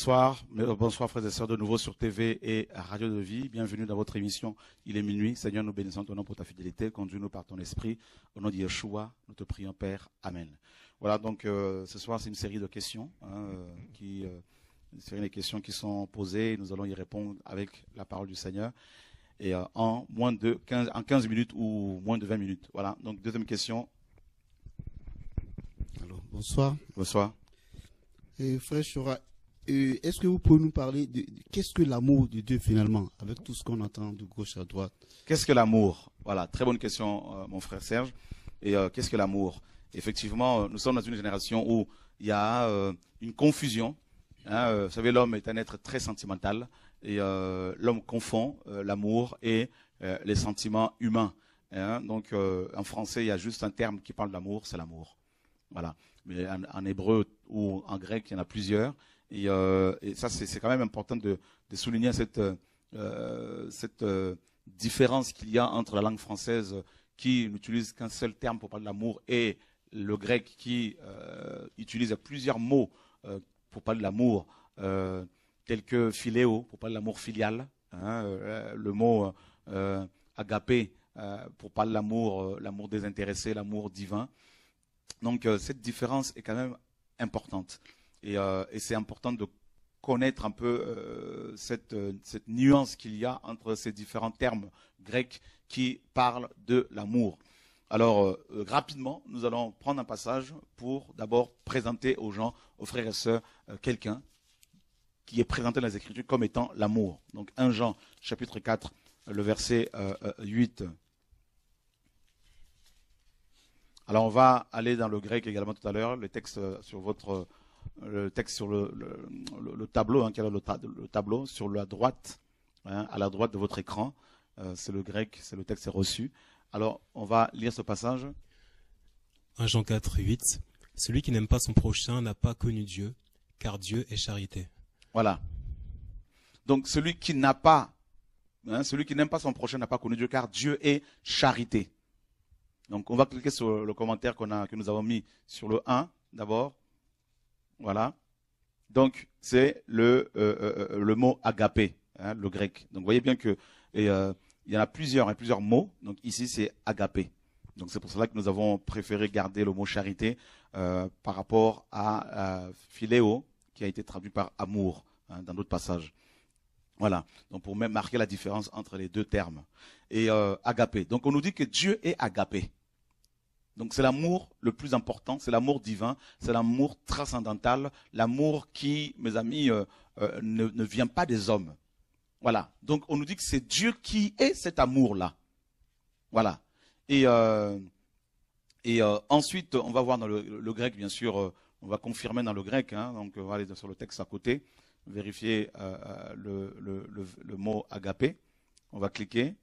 Bonsoir, bonsoir frères et sœurs de nouveau sur TV et Radio de Vie. Bienvenue dans votre émission. Il est minuit. Seigneur, nous bénissons ton nom pour ta fidélité. Conduis-nous par ton esprit. Au nom de Yeshua, nous te prions, Père. Amen. Voilà, donc ce soir, c'est une série de questions, une série de questions qui sont posées. Nous allons y répondre avec la parole du Seigneur. Et en 15 minutes ou moins de 20 minutes. Voilà, donc deuxième question. Alors, bonsoir. Bonsoir. Frère Chora, est-ce que vous pouvez nous parler de qu'est-ce que l'amour de Dieu finalement, avec tout ce qu'on entend de gauche à droite? Qu'est-ce que l'amour? Voilà, très bonne question, mon frère Serge. Et qu'est-ce que l'amour? Effectivement, nous sommes dans une génération où il y a une confusion. Vous savez, l'homme est un être très sentimental et l'homme confond l'amour et les sentiments humains. Donc, en français, il y a juste un terme qui parle d'amour, c'est l'amour. Voilà. Mais en hébreu ou en grec, il y en a plusieurs. Et ça, c'est quand même important de souligner cette différence qu'il y a entre la langue française qui n'utilise qu'un seul terme pour parler de l'amour et le grec qui utilise plusieurs mots pour parler de l'amour, tels que philéo, pour parler de l'amour filial, le mot agapé, pour parler de l'amour désintéressé, l'amour divin. Donc cette différence est quand même importante. Et c'est important de connaître un peu cette nuance qu'il y a entre ces différents termes grecs qui parlent de l'amour. Alors, rapidement, nous allons prendre un passage pour d'abord présenter aux gens, aux frères et sœurs, quelqu'un qui est présenté dans les Écritures comme étant l'amour. Donc 1 Jean, chapitre 4, le verset 8. Alors on va aller dans le grec également tout à l'heure, le texte sur le tableau, qui est le tableau sur la droite, à la droite de votre écran, c'est le grec, c'est le texte reçu. Alors on va lire ce passage. 1 Jean 4, 8. Celui qui n'aime pas son prochain n'a pas connu Dieu, car Dieu est charité. Voilà. Donc celui qui n'aime pas son prochain n'a pas connu Dieu, car Dieu est charité. Donc, on va cliquer sur le commentaire que nous avons mis sur le 1 d'abord. Voilà. Donc, c'est le mot agapé, le grec. Donc, vous voyez bien que il y en a plusieurs mots. Donc, ici, c'est agapé. Donc, c'est pour cela que nous avons préféré garder le mot charité par rapport à philéo, qui a été traduit par amour dans d'autres passages. Voilà. Donc, pour même marquer la différence entre les deux termes. Et agapé. Donc, on nous dit que Dieu est agapé. Donc c'est l'amour le plus important, c'est l'amour divin, c'est l'amour transcendantal, l'amour qui, mes amis, ne vient pas des hommes. Voilà. Donc on nous dit que c'est Dieu qui est cet amour-là. Voilà. Et ensuite, on va voir dans le grec, bien sûr, on va confirmer dans le grec, donc on va aller sur le texte à côté, vérifier le mot agapé. On va cliquer.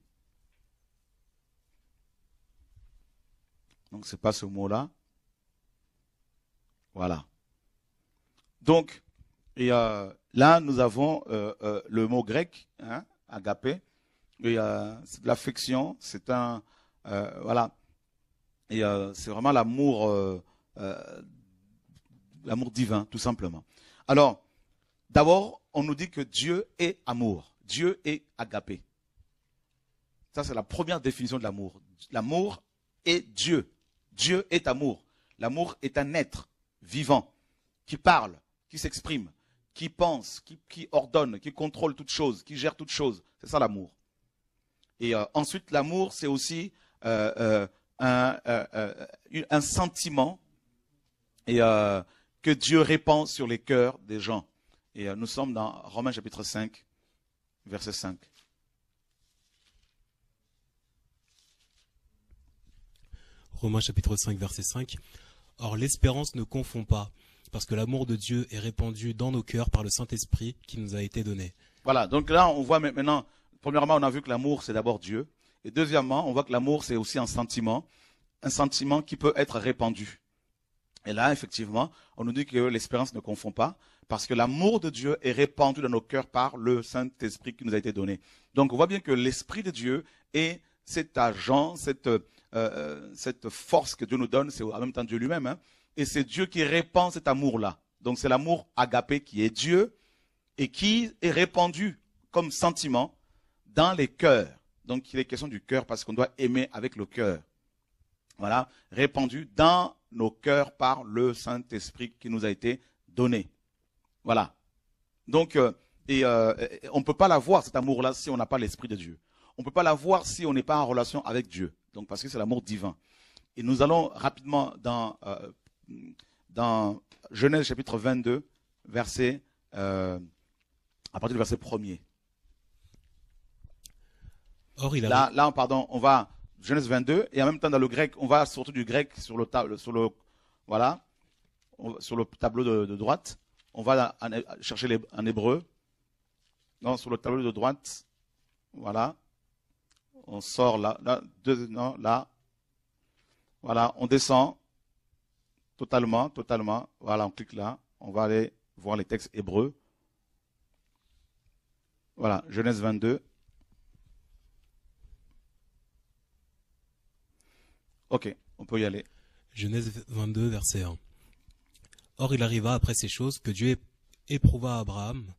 Donc, ce n'est pas ce mot-là. Voilà. Donc, là, nous avons le mot grec, agapé. Et c'est de l'affection, c'est un... voilà. Et c'est vraiment l'amour divin, tout simplement. Alors, d'abord, on nous dit que Dieu est amour. Dieu est agapé. Ça, c'est la première définition de l'amour. L'amour est Dieu. Dieu est amour. L'amour est un être vivant qui parle, qui s'exprime, qui pense, qui ordonne, qui contrôle toutes choses, qui gère toutes choses. C'est ça l'amour. Et ensuite, l'amour, c'est aussi un sentiment que Dieu répand sur les cœurs des gens. Et nous sommes dans Romains chapitre 5, verset 5. Romains chapitre 5, verset 5. Or l'espérance ne confond pas, parce que l'amour de Dieu est répandu dans nos cœurs par le Saint-Esprit qui nous a été donné. Voilà, donc là on voit maintenant, premièrement on a vu que l'amour c'est d'abord Dieu, et deuxièmement on voit que l'amour c'est aussi un sentiment qui peut être répandu. Et là effectivement on nous dit que l'espérance ne confond pas, parce que l'amour de Dieu est répandu dans nos cœurs par le Saint-Esprit qui nous a été donné. Donc on voit bien que l'Esprit de Dieu est cet agent, cette force que Dieu nous donne, c'est en même temps Dieu lui-même, et c'est Dieu qui répand cet amour-là. Donc c'est l'amour agapé qui est Dieu, et qui est répandu comme sentiment dans les cœurs. Donc, il est question du cœur parce qu'on doit aimer avec le cœur. Voilà, répandu dans nos cœurs par le Saint-Esprit qui nous a été donné. Voilà. Donc, on ne peut pas l'avoir, cet amour-là, si on n'a pas l'Esprit de Dieu. On ne peut pas l'avoir si on n'est pas en relation avec Dieu. Donc, parce que c'est l'amour divin. Et nous allons rapidement dans Genèse chapitre 22, verset, à partir du verset 1er. Or, Pardon, on va Genèse 22 et en même temps dans le grec, on va surtout du grec sur le tableau de droite. On va chercher en hébreu. Non, sur le tableau de droite. Voilà. On sort là. Voilà, on descend totalement. Voilà, on clique là. On va aller voir les textes hébreux. Voilà, Genèse 22. Ok, on peut y aller. Genèse 22, verset 1. Or, il arriva après ces choses que Dieu éprouva Abraham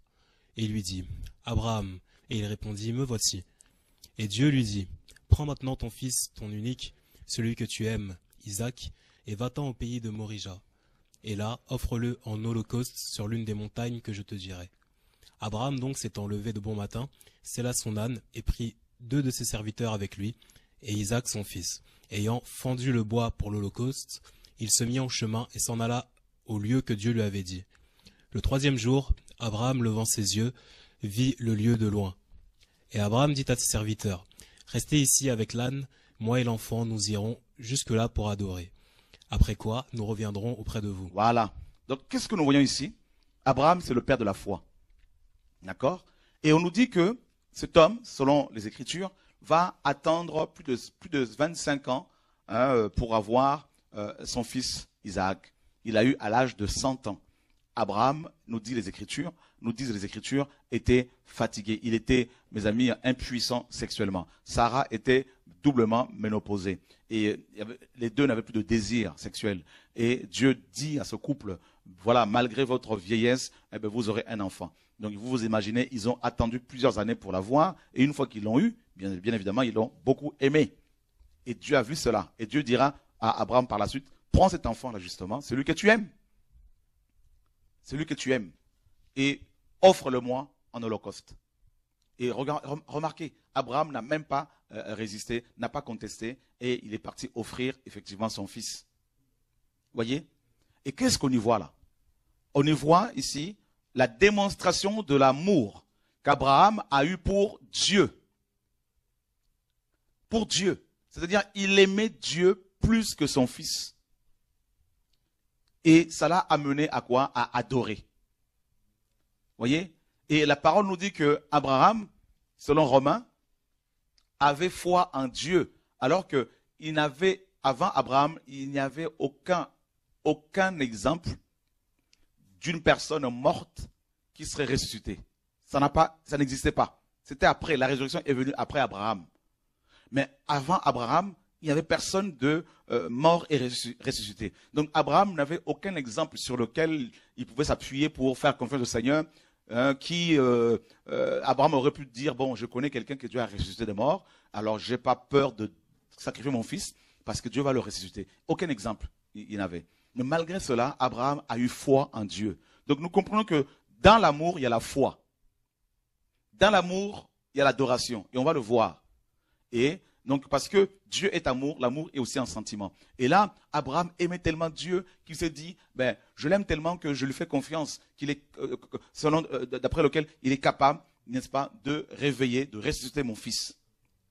et lui dit, « Abraham » et il répondit, « Me voici. » Et Dieu lui dit, « Prends maintenant ton fils, ton unique, celui que tu aimes, Isaac, et va-t'en au pays de Morija. Et là, offre-le en holocauste sur l'une des montagnes que je te dirai. » Abraham donc s'étant levé de bon matin, sella son âne et prit 2 de ses serviteurs avec lui, et Isaac son fils. Ayant fendu le bois pour l'holocauste, il se mit en chemin et s'en alla au lieu que Dieu lui avait dit. Le 3e jour, Abraham, levant ses yeux, vit le lieu de loin. Et Abraham dit à ses serviteurs, « Restez ici avec l'âne, moi et l'enfant, nous irons jusque-là pour adorer. Après quoi, nous reviendrons auprès de vous. » Voilà. Donc, qu'est-ce que nous voyons ici? Abraham, c'est le père de la foi. D'accord? Et on nous dit que cet homme, selon les Écritures, va attendre plus de 25 ans pour avoir son fils Isaac. Il a eu à l'âge de 100 ans. Abraham, nous disent les Écritures, était fatigué. Il était, mes amis, impuissant sexuellement. Sarah était doublement ménopausée. Et les deux n'avaient plus de désir sexuel. Et Dieu dit à ce couple, voilà, malgré votre vieillesse, vous aurez un enfant. Donc vous vous imaginez, ils ont attendu plusieurs années pour l'avoir. Et une fois qu'ils l'ont eu, bien évidemment, ils l'ont beaucoup aimé. Et Dieu a vu cela. Et Dieu dira à Abraham par la suite, prends cet enfant-là justement, celui que tu aimes. Celui que tu aimes. Et offre-le-moi en holocauste. Et remarquez, Abraham n'a même pas résisté, n'a pas contesté, et il est parti offrir effectivement son fils. Voyez? Et qu'est-ce qu'on y voit là? On y voit ici la démonstration de l'amour qu'Abraham a eu pour Dieu. Pour Dieu. C'est-à-dire, il aimait Dieu plus que son fils. Et ça l'a amené à quoi? À adorer. Voyez? Et la parole nous dit que Abraham, selon Romains, avait foi en Dieu. Alors que avant Abraham, il n'y avait aucun exemple d'une personne morte qui serait ressuscitée. Ça n'existait pas. C'était après, la résurrection est venue après Abraham. Mais avant Abraham, il n'y avait personne de mort et ressuscité. Donc Abraham n'avait aucun exemple sur lequel il pouvait s'appuyer pour faire confiance au Seigneur. Abraham aurait pu dire, bon, je connais quelqu'un que Dieu a ressuscité des morts, alors je n'ai pas peur de sacrifier mon fils parce que Dieu va le ressusciter. Aucun exemple il n'avait. Mais malgré cela, Abraham a eu foi en Dieu. Donc nous comprenons que dans l'amour, il y a la foi. Dans l'amour, il y a l'adoration. Et on va le voir. Et donc, parce que Dieu est amour, l'amour est aussi un sentiment. Et là, Abraham aimait tellement Dieu qu'il s'est dit, je l'aime tellement que je lui fais confiance, d'après lequel il est capable, n'est-ce pas, de réveiller, de ressusciter mon fils.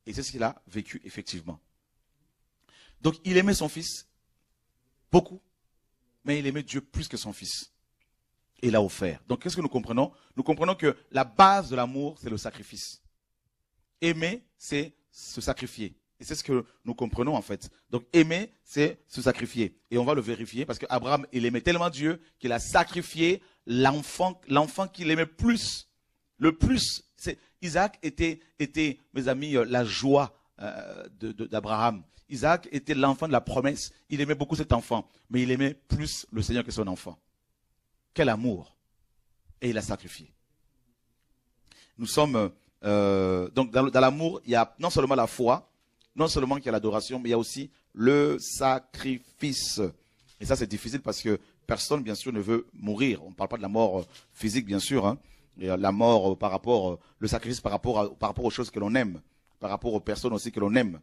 Et c'est ce qu'il a vécu effectivement. Donc, il aimait son fils beaucoup, mais il aimait Dieu plus que son fils. Et il l'a offert. Donc, qu'est-ce que nous comprenons? Nous comprenons que la base de l'amour, c'est le sacrifice. Aimer, c'est se sacrifier. Et c'est ce que nous comprenons en fait. Donc aimer, c'est se sacrifier. Et on va le vérifier parce qu'Abraham, il aimait tellement Dieu qu'il a sacrifié l'enfant qu'il aimait plus. Le plus. Isaac était, mes amis, la joie d'Abraham. Isaac était l'enfant de la promesse. Il aimait beaucoup cet enfant. Mais il aimait plus le Seigneur que son enfant. Quel amour. Et il a sacrifié. nous sommes donc dans l'amour, il y a non seulement la foi, non seulement qu'il y a l'adoration, mais il y a aussi le sacrifice. Et ça, c'est difficile parce que personne, bien sûr, ne veut mourir. On ne parle pas de la mort physique, bien sûr, hein. Et la mort par rapport, le sacrifice par rapport aux choses que l'on aime, par rapport aux personnes aussi que l'on aime.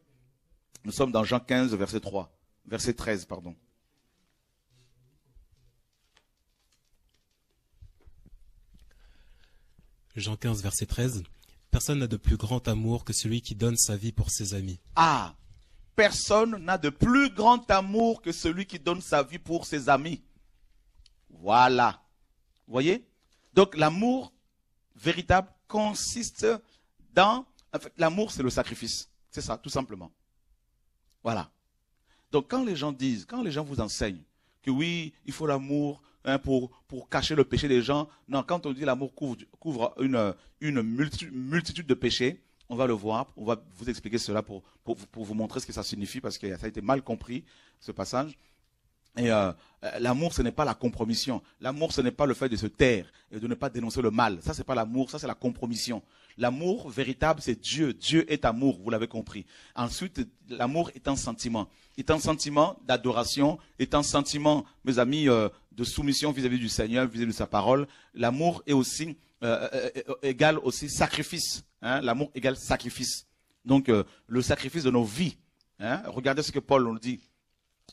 Nous sommes dans Jean 15, verset 13, pardon. Jean 15, verset 13. Personne n'a de plus grand amour que celui qui donne sa vie pour ses amis. Ah, personne n'a de plus grand amour que celui qui donne sa vie pour ses amis. Voilà. Vous voyez? Donc l'amour véritable consiste dans... En fait, l'amour, c'est le sacrifice. C'est ça, tout simplement. Voilà. Donc quand les gens disent, quand les gens vous enseignent que oui, il faut l'amour hein, pour cacher le péché des gens, non, quand on dit l'amour couvre une multitude de péchés, on va le voir, on va vous expliquer cela pour vous montrer ce que ça signifie, parce que ça a été mal compris, ce passage. Et l'amour, ce n'est pas la compromission. L'amour, ce n'est pas le fait de se taire et de ne pas dénoncer le mal. Ça, c'est pas l'amour, ça, c'est la compromission. L'amour véritable, c'est Dieu. Dieu est amour, vous l'avez compris. Ensuite, l'amour est un sentiment. Est un sentiment d'adoration, est un sentiment, mes amis, de soumission vis-à-vis du Seigneur, vis-à-vis de sa parole. L'amour est aussi, égale aussi sacrifice. Hein? L'amour égale sacrifice. Donc, le sacrifice de nos vies. Hein? Regardez ce que Paul nous dit.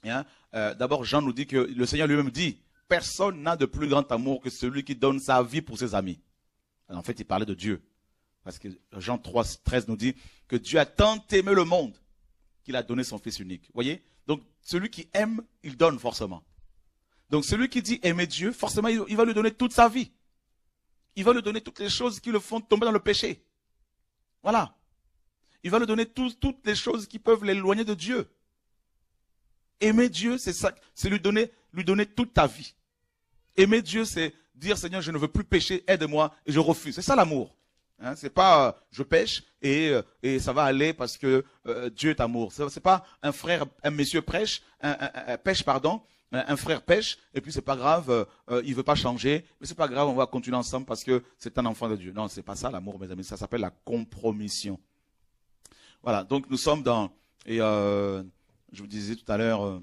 Hein? D'abord, Jean nous dit que le Seigneur lui-même dit, personne n'a de plus grand amour que celui qui donne sa vie pour ses amis. Alors, en fait, il parlait de Dieu. Parce que Jean 3, 13 nous dit que Dieu a tant aimé le monde qu'il a donné son Fils unique. Vous voyez? Donc, celui qui aime, il donne forcément. Donc, celui qui dit aimer Dieu, forcément, il va lui donner toute sa vie. Il va lui donner toutes les choses qui le font tomber dans le péché. Voilà. Il va lui donner toutes les choses qui peuvent l'éloigner de Dieu. Aimer Dieu, c'est ça, c'est lui donner toute ta vie. Aimer Dieu, c'est dire, Seigneur, je ne veux plus pécher, aide-moi, et je refuse. C'est ça l'amour. Hein, c'est pas je pêche et ça va aller parce que Dieu est amour. C'est pas un monsieur pêche, un frère pêche et puis c'est pas grave, il veut pas changer, mais c'est pas grave, on va continuer ensemble parce que c'est un enfant de Dieu. Non, c'est pas ça l'amour, mes amis. Ça s'appelle la compromission. Voilà. Donc nous sommes dans je vous disais tout à l'heure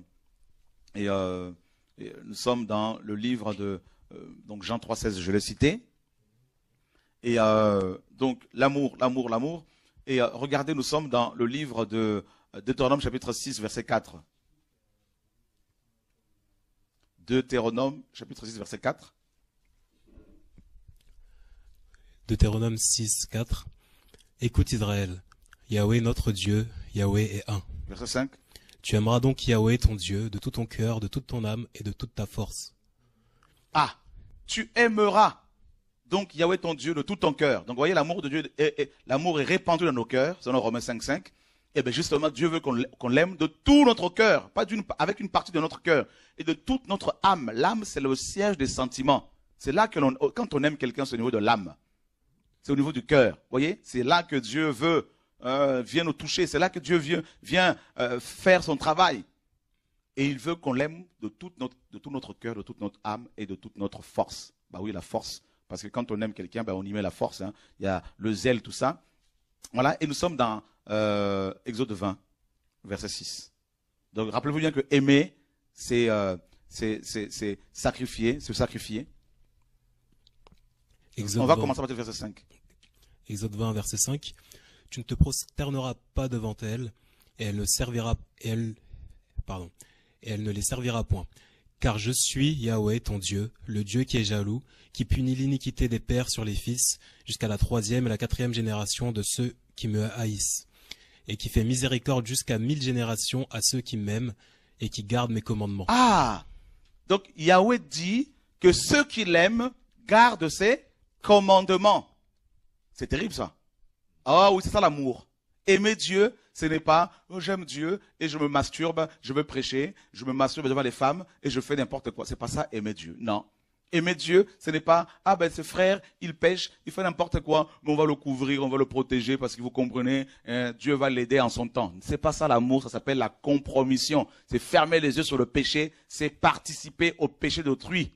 et nous sommes dans le livre de donc Jean 3,16, je l'ai cité. Et donc l'amour. Et regardez, nous sommes dans le livre de Deutéronome chapitre 6, verset 4. Deutéronome chapitre 6, verset 4. Deutéronome 6, 4. Écoute Israël, Yahweh notre Dieu, Yahweh est un. Verset 5. Tu aimeras donc Yahweh ton Dieu de tout ton cœur, de toute ton âme et de toute ta force. Ah, tu aimeras donc Yahweh ton Dieu de tout ton cœur. Donc vous voyez, l'amour de Dieu, l'amour est répandu dans nos cœurs, selon Romains 5, 5. Et bien justement, Dieu veut qu'on l'aime de tout notre cœur, pas avec une partie de notre cœur, et de toute notre âme. L'âme, c'est le siège des sentiments. C'est là que quand on aime quelqu'un, c'est au niveau de l'âme. C'est au niveau du cœur. Vous voyez, c'est là que Dieu vient nous toucher. C'est là que Dieu vient faire son travail. Et il veut qu'on l'aime de tout notre cœur, de toute notre âme et de toute notre force. Bah oui, la force. Parce que quand on aime quelqu'un, ben on y met la force. Hein. Il y a le zèle, tout ça. Voilà. Et nous sommes dans Exode 20, verset 6. Donc rappelez-vous bien que aimer, c'est sacrifier, se sacrifier. Exode on va 20. commencer par le verset 5. Exode 20, verset 5. Tu ne te prosterneras pas devant elle, et elle ne les servira point. Car je suis Yahweh ton Dieu, le Dieu qui est jaloux, qui punit l'iniquité des pères sur les fils, jusqu'à la 3e et la 4e génération de ceux qui me haïssent, et qui fait miséricorde jusqu'à 1000 générations à ceux qui m'aiment et qui gardent mes commandements. Ah, donc Yahweh dit que ceux qui l'aiment gardent ses commandements. C'est terrible ça. Ah oui, c'est ça l'amour. Aimer Dieu, ce n'est pas oh, j'aime Dieu et je me masturbe, je veux prêcher, je me masturbe devant les femmes et je fais n'importe quoi. C'est pas ça aimer Dieu. Non. Aimer Dieu, ce n'est pas ah ben ce frère, il pêche, il fait n'importe quoi, mais on va le couvrir, on va le protéger parce que vous comprenez, Dieu va l'aider en son temps. C'est pas ça l'amour, ça s'appelle la compromission. C'est fermer les yeux sur le péché, c'est participer au péché d'autrui.